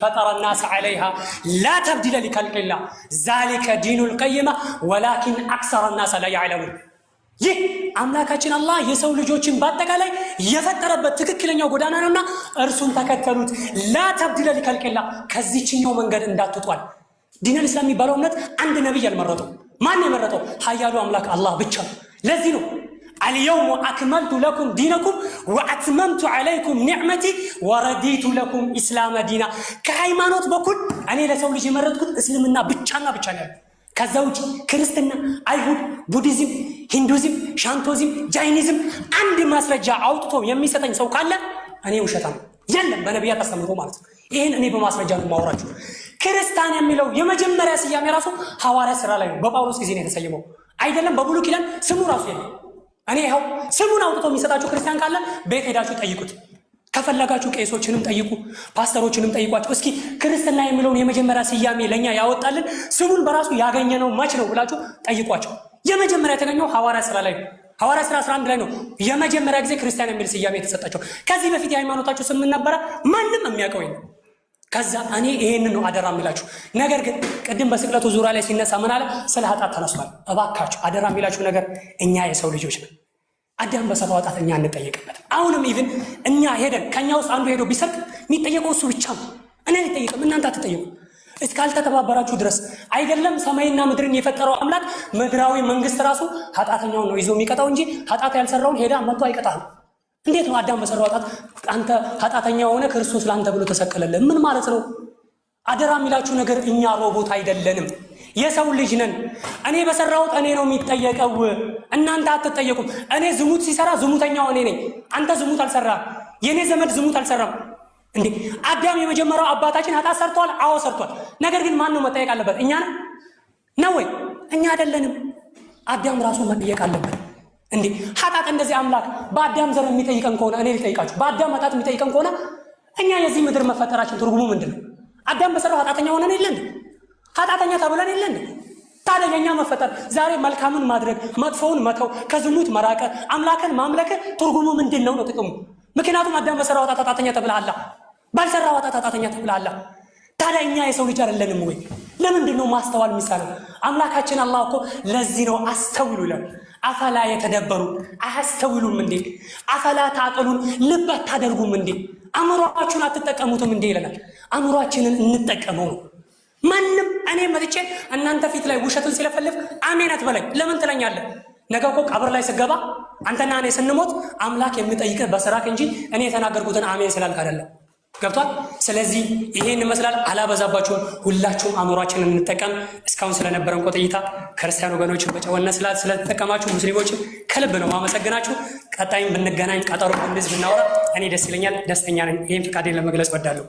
فطر الناس عليها لا تبديل لخلق الله ذلك دين القيمة ولكن أكثر الناس لا يعلمون ይህ አምላካችን አላህ የሰው ልጆችን በአጠቃላይ የፈጠረበት ትክክለኛው ጎዳና ነውና እርሱን ተከተሉት ላ ተብዲለ ሊከልቅላ ከዚህኛው መንገድ እንዳትጧል ዲን الاسلام የሚባለው እምነት አንድ ነብይ ያልመረጠው ማን የመረጠው ኃያሉ አምላክ አላህ ብቻ ለዚህ ነው اليوم أكملت لكم دينكم وأتممت عليكم نعمتي ورديت لكم إسلام دينا كهيمانوت بكل أنا لسول شيء مرتكم إسلامنا بتشانا كزوج كريستنا أيهود بوديزم هندوزم شانتوزم جاينيزم عندي مسرجة أوتو يمي ستين سو كلا أنا وشتام يلا بنبيات أستمروا مارس إيه أنا بمسرجة ما وراجو كريستان يميلو يوم جمع رأسي يا ميراسو حوارة سرالين باباولوس كزينة تسيمو أيدلهم بابولو كيلان سمو راسو እኔ ይሄው ስሙን አውጥቶ የሚሰጣችሁ ክርስቲያን ካለ ቤት ሄዳችሁ ጠይቁት ከፈለጋችሁ ቄሶችንም ጠይቁ ፓስተሮችንም ጠይቋቸው እስኪ ክርስትና የሚለውን የመጀመሪያ ስያሜ ለኛ ያወጣልን ስሙን በራሱ ያገኘነው ማች ነው ብላችሁ ጠይቋቸው የመጀመሪያ የተገኘው ሐዋርያ ሥራ ላይ ሐዋርያ ሥራ 11 ላይ ነው የመጀመሪያ ጊዜ ክርስቲያን የሚል ስያሜ የተሰጣቸው ከዚህ በፊት የሃይማኖታችሁ ስም ምን ነበር ማንንም የሚያውቀው የለም ከዛ እኔ ይሄንን ነው አደራ የሚላችሁ ነገር ግን ቀደም በስቅለቱ ዙሪያ ላይ ሲነሳ ምን አለ ስለ ኃጢአት ተነስቷል እባካችሁ አደራ የሚላችሁ ነገር እኛ የሰው ልጆች ነን አዳም በሰራው ኃጢአት እኛ እንጠየቅበት አሁንም ኢቭን እኛ ሄደን ከኛ ውስጥ አንዱ ሄዶ ቢሰርቅ የሚጠየቀው እሱ ብቻ ነው እኔ ልጠይቅም እናንተ አትጠየቁ እስካልተተባበራችሁ ድረስ አይደለም ሰማይና ምድርን የፈጠረው አምላክ ምድራዊ መንግስት ራሱ ኃጢአተኛውን ነው ይዞ የሚቀጣው እንጂ ኃጢአት ያልሰራውን ሄዳ መጥቶ አይቀጣም እንዴት ነው አዳም በሰራው ኃጢአት አንተ ኃጢአተኛ ሆነ ክርስቶስ ላንተ ብሎ ተሰቀለልህ ምን ማለት ነው አደራ የሚላችሁ ነገር እኛ ሮቦት አይደለንም የሰው ልጅ ነን እኔ በሰራውት እኔ ነው የሚጠየቀው እናንተ አትጠየቁም እኔ ዝሙት ሲሰራ ዝሙተኛው እኔ ነኝ አንተ ዝሙት አልሰራም የኔ ዘመድ ዝሙት አልሰራም እንዴ አዳም የመጀመሪያው አባታችን ኃጢአት ሰርቷል አዎ ሰርቷል ነገር ግን ማን ነው መጠየቅ አለበት እኛ ነው ወይ እኛ አይደለንም አዳም ራሱ መጠየቅ አለበት እንዴ ኃጢአት እንደዚህ አምላክ በአዳም ዘር የሚጠይቀን ከሆነ እኔ ልጠይቃችሁ በአዳም ኃጢአት የሚጠይቀን ከሆነ እኛ የዚህ ምድር መፈጠራችን ትርጉሙ ምንድነው አዳም በሰራው ኃጢአተኛ ሆነን የለን ኃጢአተኛ ተብለን የለን ታዲያኛ መፈጠር ዛሬ መልካምን ማድረግ መጥፎውን መተው ከዝሙት መራቀ አምላክን ማምለክ ትርጉሙ ምንድነው ነው ጥቅሙ ምክንያቱም አዳም በሰራው ኃጢአተኛ ተብለሃል ባልሰራው ኃጢአተኛ ተብለሃል ታዲያኛ የሰው ልጅ አይደለንም ወይ ለምንድነው ማስተዋል የሚሳነው አምላካችን አላህ እኮ ለዚህ ነው አስተውሉ ይላል አፈላ የተደበሩ አስተውሉም እንዴ አፈላ ታቀሉን ልብ አታደርጉም እንዴ አእምሮአችሁን አትጠቀሙትም እንዴ ይላል አእምሮአችንን እንጠቀመው ማንንም እኔ መጥቼ እናንተ ፊት ላይ ውሸትን ሲለፈልፍ አሜን አትበለኝ ለምን ትለኛለህ ነገ እኮ ቀብር ላይ ስገባ አንተና እኔ ስንሞት አምላክ የሚጠይቅህ በስራክ እንጂ እኔ የተናገርኩትን አሜን ስላልክ አይደለም ገብቷል ስለዚህ ይሄን መስላል አላበዛባችሁም ሁላችሁም አእምሮአችንን እንጠቀም እስካሁን ስለነበረን ቆይታ ክርስቲያን ወገኖችን በጨዋነት ስለተጠቀማችሁ ሙስሊሞች ከልብ ነው ማመሰግናችሁ ቀጣይም ብንገናኝ ቀጠሮ እንደዚህ ብናወራ እኔ ደስ ይለኛል ደስተኛ ነኝ ይሄን ፍቃዴን ለመግለጽ ወዳለሁ